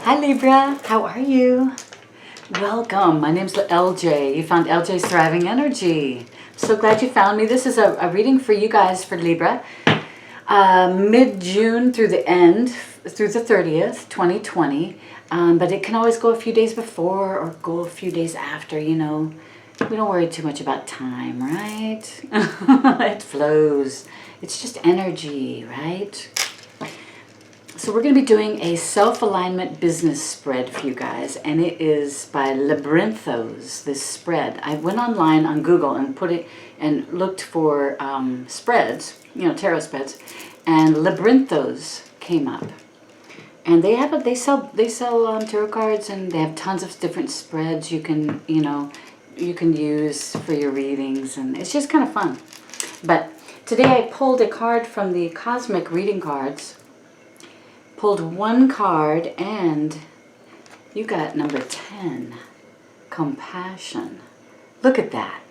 Hi Libra, how are you? Welcome, my name's LJ. You found LJ's Thriving Energy. So glad you found me. This is a reading for you guys for Libra. Mid-June through the end, through the 30th, 2020. But it can always go a few days before or go a few days after, you know. We don't worry too much about time, right? It flows. It's just energy, right? So we're going to be doing a self-alignment business spread for you guys, and it is by Labyrinthos, this spread. I went online on Google and put it and looked for spreads, you know, tarot spreads, and Labyrinthos came up. And they sell tarot cards, and they have tons of different spreads you can use for your readings, and it's just kind of fun. But today I pulled a card from the Cosmic Reading Cards. Pulled one card, and you got number 10, Compassion. Look at that.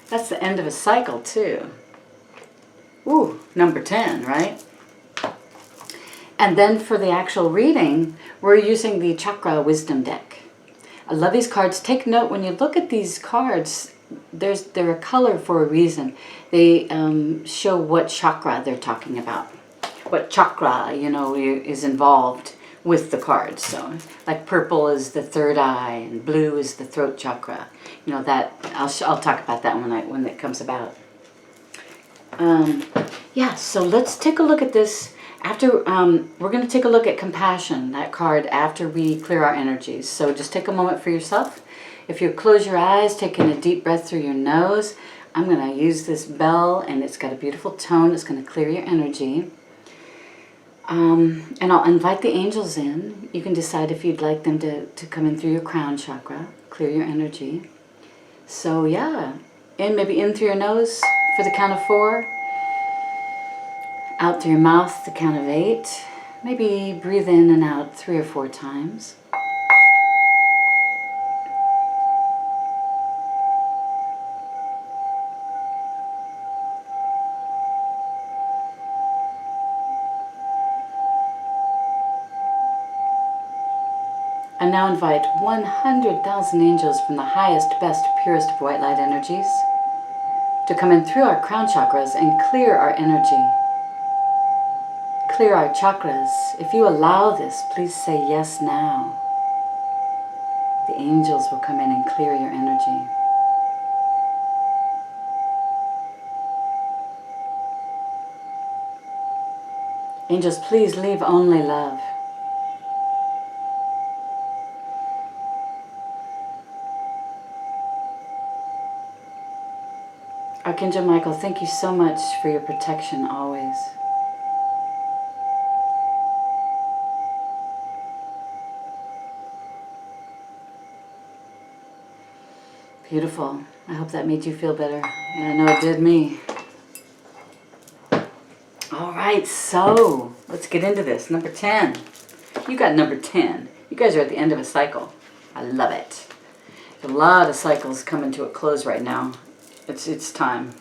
That's the end of a cycle too. Ooh, number 10, right? And then for the actual reading, we're using the Chakra Wisdom deck. I love these cards. Take note, when you look at these cards, they're a color for a reason. They show what chakra they're talking about. What chakra, you know, is involved with the cards. So, like purple is the third eye, and blue is the throat chakra. You know that I'll talk about that when it comes about. Yeah. So let's take a look at this. After we're going to take a look at Compassion, that card, after we clear our energies. So just take a moment for yourself. If you close your eyes, taking a deep breath through your nose, I'm going to use this bell, and it's got a beautiful tone. It's going to clear your energy. And I'll invite the angels in. You can decide if you'd like them to come in through your crown chakra, clear your energy. So yeah, maybe in through your nose for the count of 4. Out through your mouth, the count of 8. Maybe breathe in and out 3 or 4 times. And now invite 100,000 angels from the highest, best, purest of white light energies to come in through our crown chakras and clear our energy. Clear our chakras. If you allow this, please say yes now. The angels will come in and clear your energy. Angels, please leave only love. Archangel Michael, thank you so much for your protection always. Beautiful. I hope that made you feel better. Yeah, I know it did me. All right, so let's get into this. Number 10. You got number 10. You guys are at the end of a cycle. I love it. A lot of cycles coming to a close right now. It's time.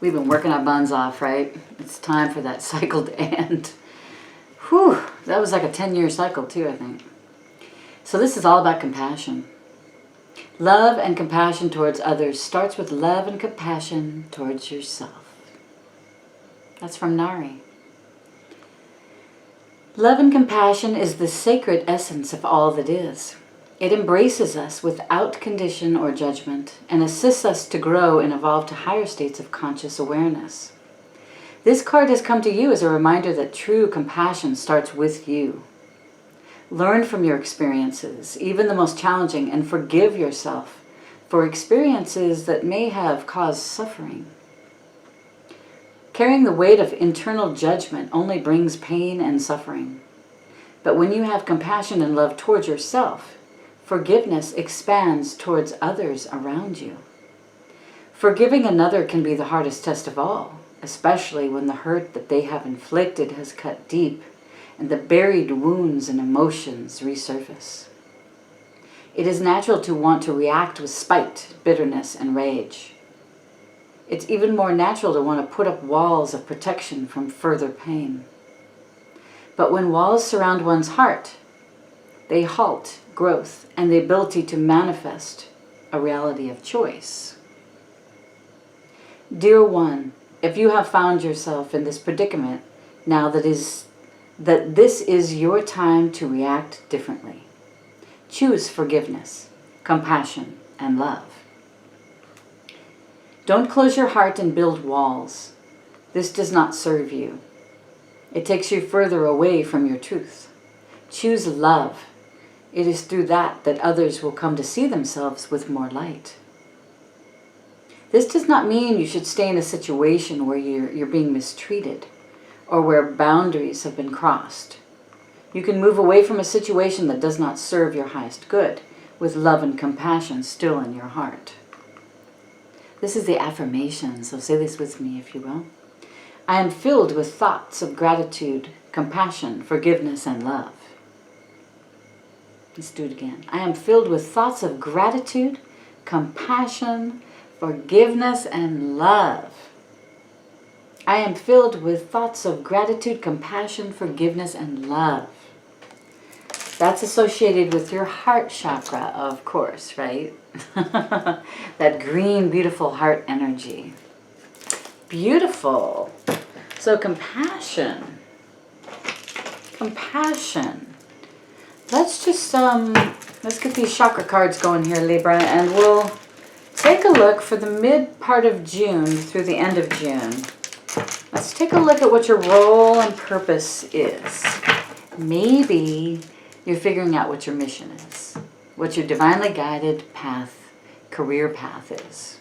We've been working our buns off, right? It's time for that cycle to end. Whew, that was like a 10-year cycle too, I think. So this is all about compassion. Love and compassion towards others starts with love and compassion towards yourself. That's from Nari. Love and compassion is the sacred essence of all that is. It embraces us without condition or judgment and assists us to grow and evolve to higher states of conscious awareness. This card has come to you as a reminder that true compassion starts with you. Learn from your experiences, even the most challenging, and forgive yourself for experiences that may have caused suffering. Carrying the weight of internal judgment only brings pain and suffering. But when you have compassion and love towards yourself, forgiveness expands towards others around you. Forgiving another can be the hardest test of all, especially when the hurt that they have inflicted has cut deep and the buried wounds and emotions resurface. It is natural to want to react with spite, bitterness, and rage. It's even more natural to want to put up walls of protection from further pain. But when walls surround one's heart, they halt growth and the ability to manifest a reality of choice. Dear one, if you have found yourself in this predicament, now that this is your time to react differently. Choose forgiveness, compassion, and love. Don't close your heart and build walls. This does not serve you. It takes you further away from your truth. Choose love. It is through that others will come to see themselves with more light. This does not mean you should stay in a situation where you're being mistreated or where boundaries have been crossed. You can move away from a situation that does not serve your highest good with love and compassion still in your heart. This is the affirmation, so say this with me if you will. I am filled with thoughts of gratitude, compassion, forgiveness, and love. Let's do it again. I am filled with thoughts of gratitude, compassion, forgiveness, and love. I am filled with thoughts of gratitude, compassion, forgiveness, and love. That's associated with your heart chakra, of course, right? That green, beautiful heart energy. Beautiful. So compassion. Compassion. Let's just, let's get these chakra cards going here, Libra, and we'll take a look for the mid part of June through the end of June. Let's take a look at what your role and purpose is. Maybe you're figuring out what your mission is, what your divinely guided path, career path is.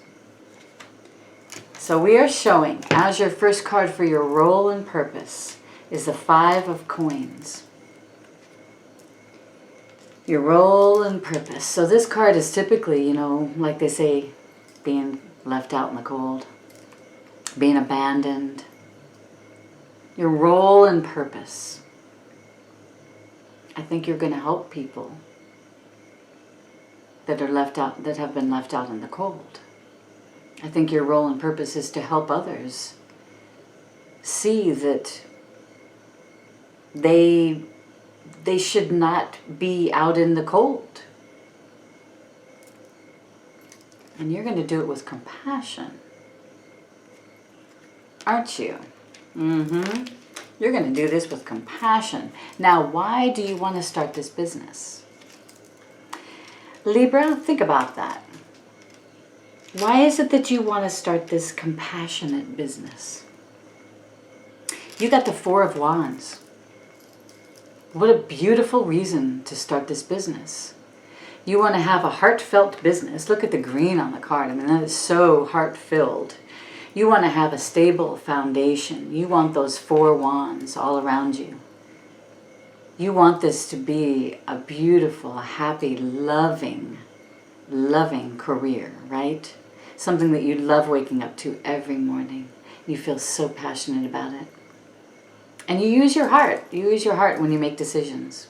So we are showing, as your first card for your role and purpose, is the 5 of Coins. Your role and purpose. So this card is typically, like they say, being left out in the cold, being abandoned. Your role and purpose. I think you're going to help people that are left out, that have been left out in the cold. I think your role and purpose is to help others see that they should not be out in the cold. And you're going to do it with compassion. Aren't you? Mm-hmm. You're going to do this with compassion. Now, why do you want to start this business? Libra, think about that. Why is it that you want to start this compassionate business? You got the 4 of Wands. What a beautiful reason to start this business. You want to have a heartfelt business. Look at the green on the card. I mean, that is so heart-filled. You want to have a stable foundation. You want those 4 wands all around you. You want this to be a beautiful, happy, loving career, right? Something that you love waking up to every morning. You feel so passionate about it. And you use your heart. You use your heart when you make decisions.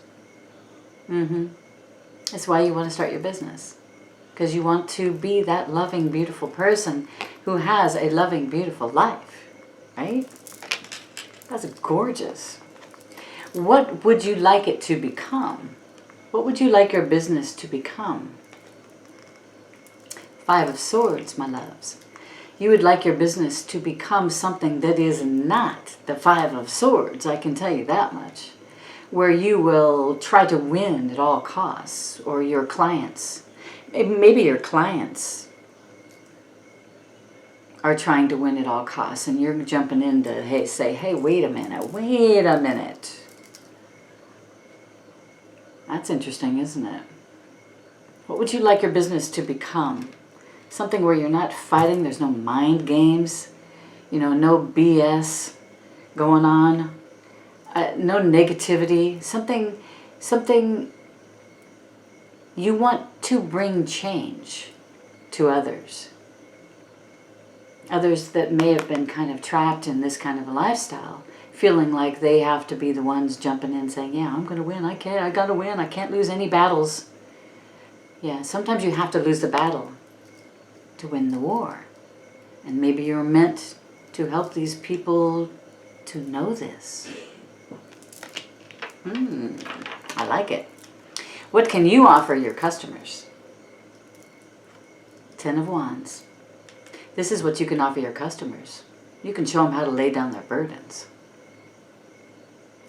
That's why you want to start your business. Because you want to be that loving, beautiful person who has a loving, beautiful life. Right? That's gorgeous. What would you like it to become? What would you like your business to become? 5 of Swords, my loves. You would like your business to become something that is not the 5 of Swords, I can tell you that much. Where you will try to win at all costs, or your clients. Maybe your clients are trying to win at all costs, and you're jumping in to say, hey, wait a minute. That's interesting, isn't it? What would you like your business to become? Something where you're not fighting, there's no mind games, no BS going on, no negativity, something you want to bring change to others. Others that may have been kind of trapped in this kind of a lifestyle, feeling like they have to be the ones jumping in saying, yeah, I'm going to win, I got to win, I can't lose any battles. Yeah, sometimes you have to lose the battle to win the war. And maybe you're meant to help these people to know this. I like it. What can you offer your customers? 10 of Wands. This is what you can offer your customers. You can show them how to lay down their burdens.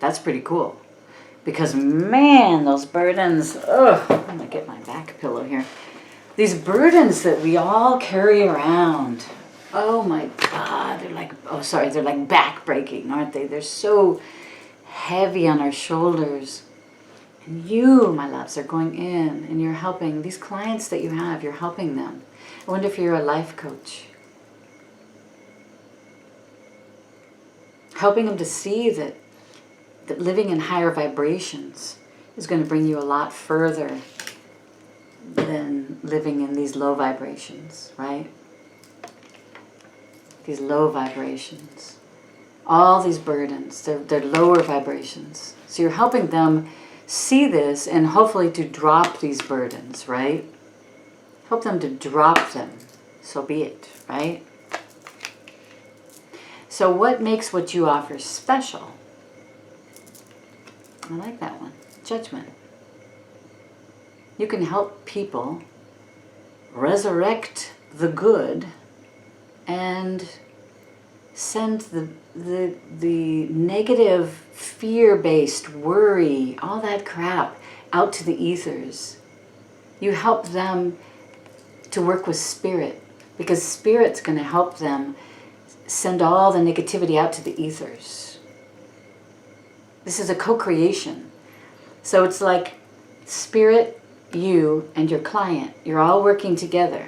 That's pretty cool. Because, man, those burdens, ugh, I'm going to get my back pillow here. These burdens that we all carry around, oh my God, they're like back-breaking, aren't they? They're so heavy on our shoulders. And you, my loves, are going in and you're helping these clients that you have, you're helping them. I wonder if you're a life coach. Helping them to see that living in higher vibrations is going to bring you a lot further than living in these low vibrations, right? These low vibrations. All these burdens, they're lower vibrations. So you're helping them see this and hopefully to drop these burdens, right? Help them to drop them. So be it, right? So what makes what you offer special? I like that one. Judgment. You can help people resurrect the good and send the negative, fear-based worry, all that crap out to the ethers. You help them to work with spirit because spirit's going to help them send all the negativity out to the ethers. This is a co-creation. So it's like spirit, you, and your client. You're all working together.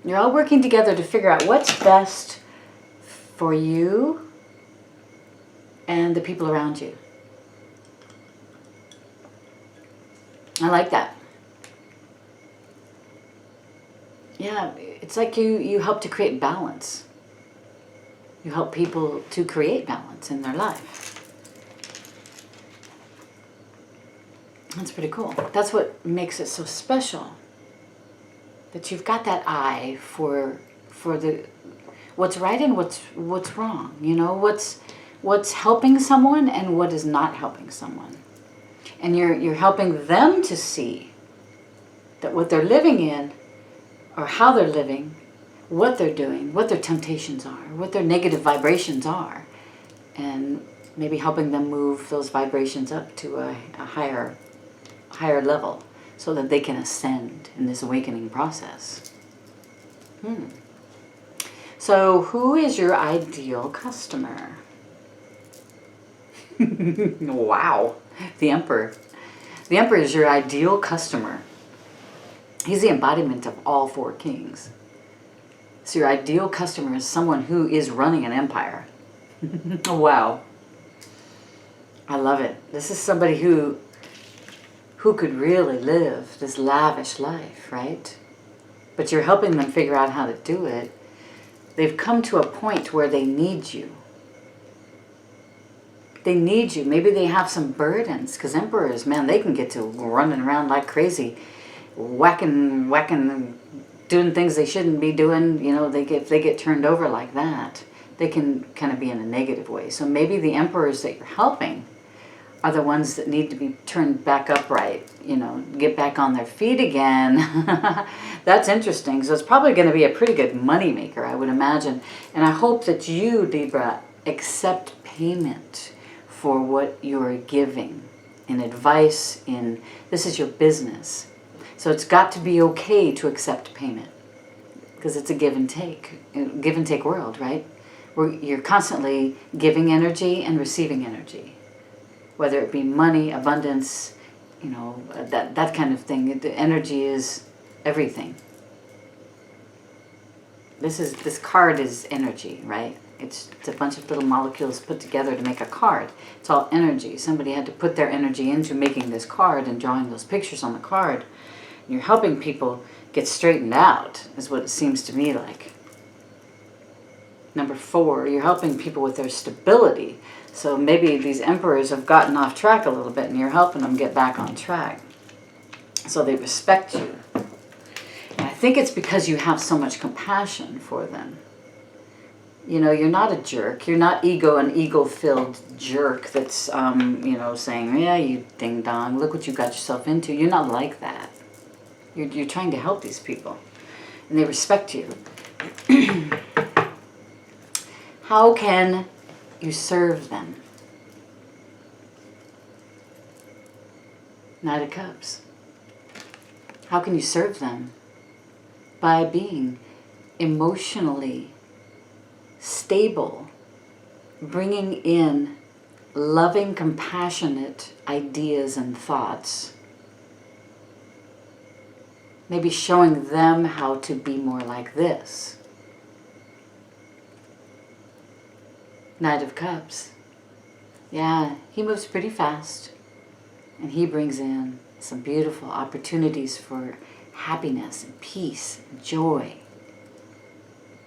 You're all working together to figure out what's best for you and the people around you. I like that. Yeah, it's like you help to create balance. You help people to create balance in their life. That's pretty cool. That's what makes it so special. That you've got that eye for the what's right and what's wrong. You know, what's helping someone and what is not helping someone. And you're helping them to see that what they're living in or how they're living, what they're doing, what their temptations are, what their negative vibrations are, and maybe helping them move those vibrations up to a higher level so that they can ascend in this awakening process. So who is your ideal customer? Wow, the Emperor. The Emperor is your ideal customer. He's the embodiment of all four kings. So your ideal customer is someone who is running an empire. Wow. I love it. This is somebody who could really live this lavish life, right? But you're helping them figure out how to do it. They've come to a point where they need you. They need you. Maybe they have some burdens, because emperors, man, they can get to running around like crazy, whacking, doing things they shouldn't be doing. You know, if they get turned over like that, they can kind of be in a negative way. So maybe the emperors that you're helping are the ones that need to be turned back upright, you know, get back on their feet again. That's interesting. So it's probably going to be a pretty good money maker, I would imagine. And I hope that you, Libra, accept payment for what you're giving in advice, this is your business. So it's got to be okay to accept payment because it's a give and take world, right? Where you're constantly giving energy and receiving energy. Whether it be money, abundance, you know, that kind of thing. The energy is everything. This card is energy, right? It's a bunch of little molecules put together to make a card. It's all energy. Somebody had to put their energy into making this card and drawing those pictures on the card. And you're helping people get straightened out, is what it seems to me like. Number 4, you're helping people with their stability. So maybe these emperors have gotten off track a little bit and you're helping them get back on track. So they respect you. And I think it's because you have so much compassion for them. You know, you're not a jerk. You're not an ego-filled jerk that's, you know, saying, yeah, you ding-dong, look what you got yourself into. You're not like that. You're trying to help these people. And they respect you. How can you serve them? Knight of Cups. How can you serve them? By being emotionally stable, bringing in loving, compassionate ideas and thoughts. Maybe showing them how to be more like this. Knight of Cups. Yeah, he moves pretty fast. And he brings in some beautiful opportunities for happiness and peace and joy.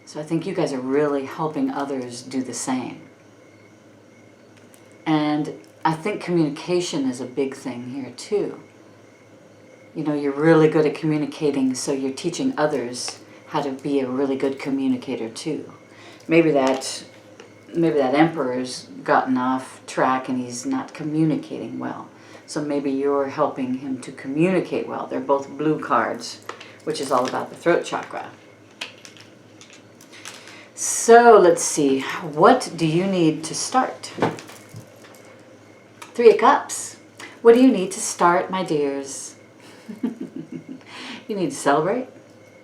So I think you guys are really helping others do the same. And I think communication is a big thing here too. You know, you're really good at communicating, so you're teaching others how to be a really good communicator too. Maybe that emperor's gotten off track and he's not communicating well. So maybe you're helping him to communicate well. They're both blue cards, which is all about the throat chakra. So let's see, what do you need to start? 3 of Cups. What do you need to start, my dears? You need to celebrate.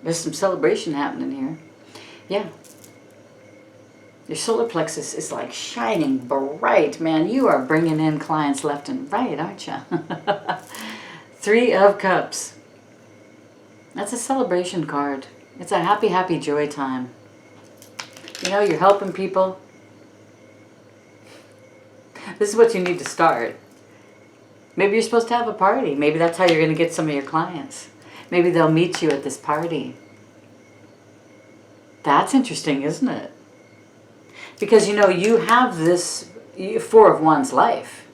There's some celebration happening here. Yeah. Your solar plexus is like shining bright, man. You are bringing in clients left and right, aren't you? 3 of Cups. That's a celebration card. It's a happy, happy joy time. You know, you're helping people. This is what you need to start. Maybe you're supposed to have a party. Maybe that's how you're going to get some of your clients. Maybe they'll meet you at this party. That's interesting, isn't it? Because, you know, you have this 4 of Wands life.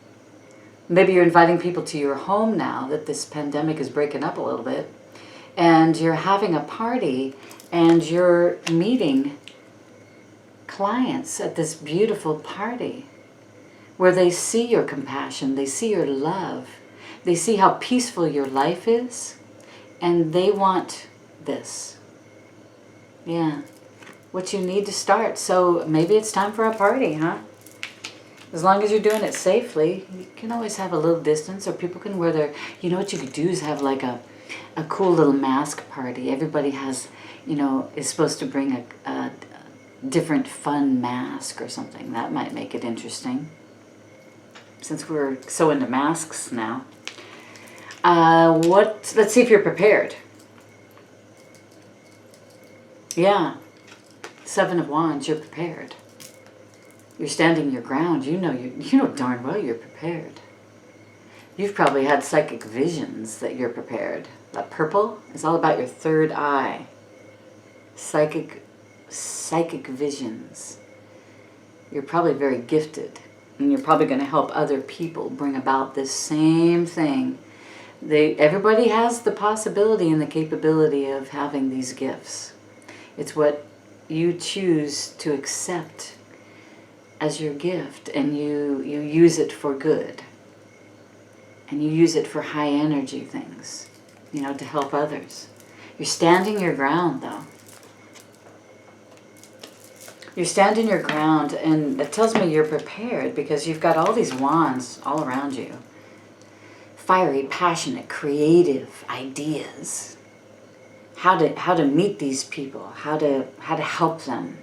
Maybe you're inviting people to your home now that this pandemic is breaking up a little bit. And you're having a party and you're meeting clients at this beautiful party where they see your compassion, they see your love, they see how peaceful your life is, and they want this. Yeah. What you need to start. So maybe it's time for a party, huh? As long as you're doing it safely, you can always have a little distance, or people can wear their, you know what you could do is have like a cool little mask party. Everybody has, you know, is supposed to bring a different fun mask or something. That might make it interesting, since we're so into masks now. Let's see if you're prepared. Yeah. 7 of Wands, you're prepared. You're standing your ground. You know darn well you're prepared. You've probably had psychic visions that you're prepared. That purple is all about your third eye. Psychic visions. You're probably very gifted. And you're probably going to help other people bring about this same thing. Everybody has the possibility and the capability of having these gifts. It's what you choose to accept as your gift, and you use it for good. And you use it for high energy things, you know, to help others. You're standing your ground, though. You're standing your ground, and it tells me you're prepared because you've got all these wands all around you. Fiery, passionate, creative ideas. How to meet these people, how to help them.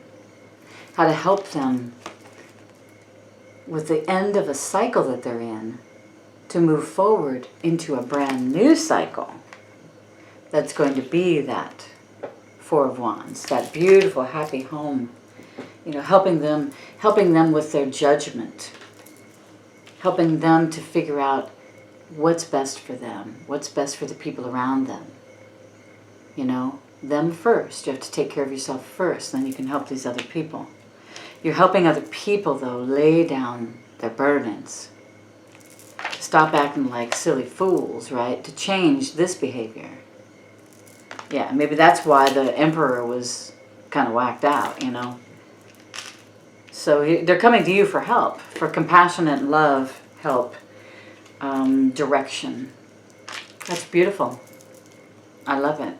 How to help them with the end of a cycle that they're in to move forward into a brand new cycle that's going to be that 4 of Wands, that beautiful, happy home. You know, helping them with their judgment, helping them to figure out what's best for them, what's best for the people around them. You know, them first. You have to take care of yourself first, then you can help these other people. You're helping other people, though, lay down their burdens. To stop acting like silly fools, right? To change this behavior. Yeah, maybe that's why the Emperor was kind of whacked out, you know. So they're coming to you for help, for compassionate love, help, direction. That's beautiful. I love it.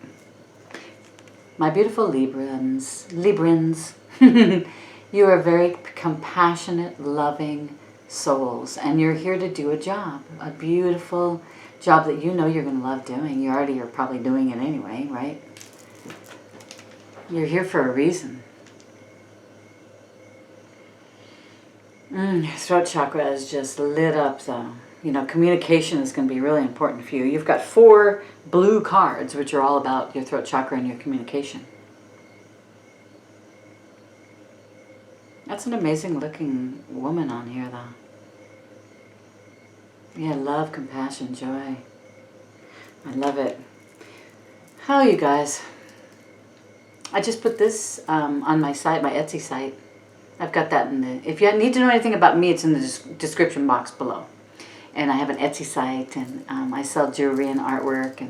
My beautiful Librans, you are very compassionate, loving souls, and you're here to do a job, a beautiful job that you know you're going to love doing. You already are probably doing it anyway, right? You're here for a reason. Your throat chakra is just lit up, though. You know, communication is going to be really important for you. You've got 4 blue cards, which are all about your throat chakra and your communication. That's an amazing looking woman on here, though. Yeah, love, compassion, joy. I love it. How you guys? I just put this on my site, my Etsy site. I've got that in the... If you need to know anything about me, it's in the description box below. And I have an Etsy site, and I sell jewelry and artwork,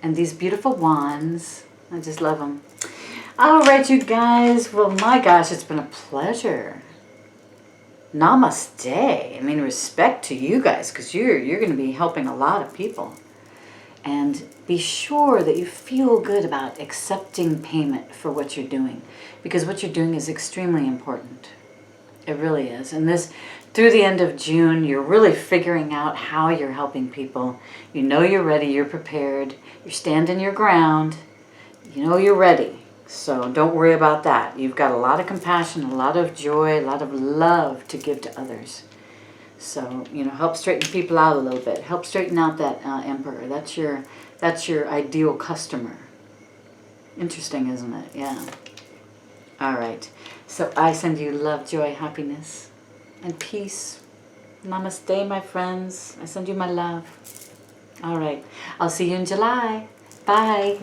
and these beautiful wands. I just love them. All right, you guys. Well, my gosh, it's been a pleasure. Namaste. I mean, respect to you guys, because you're going to be helping a lot of people. And be sure that you feel good about accepting payment for what you're doing, because what you're doing is extremely important. It really is. And this, through the end of June, you're really figuring out how you're helping people. You know you're ready, you're prepared, you're standing your ground, you know you're ready. So don't worry about that. You've got a lot of compassion, a lot of joy, a lot of love to give to others. So, you know, help straighten people out a little bit. Help straighten out that emperor. That's your ideal customer. Interesting, isn't it? Yeah. All right. So I send you love, joy, happiness, and peace. Namaste, my friends. I send you my love. All right. I'll see you in July. Bye.